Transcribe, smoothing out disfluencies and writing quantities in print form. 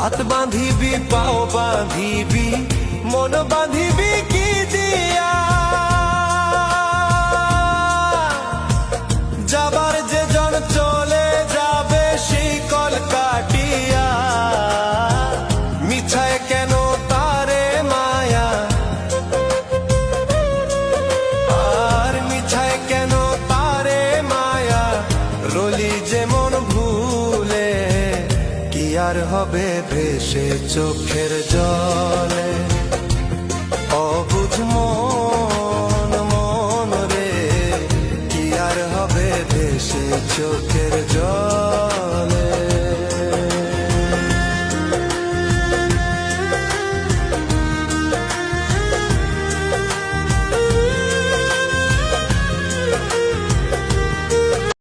হাত বাঁধিবি পাও বাঁধিবি মন বাঁধিবি কি দিয়া যাবার যে জন চলে যাবে শিকল কাটিয়া মিছায় কেন তারে মায়া আর মিছায় কেন তারে মায়া রলি যেমন ভুলে কি আর হবে ভেসে চোখের জলে অবুঝ মন মন রে কি আর হবে ভেসে চোখে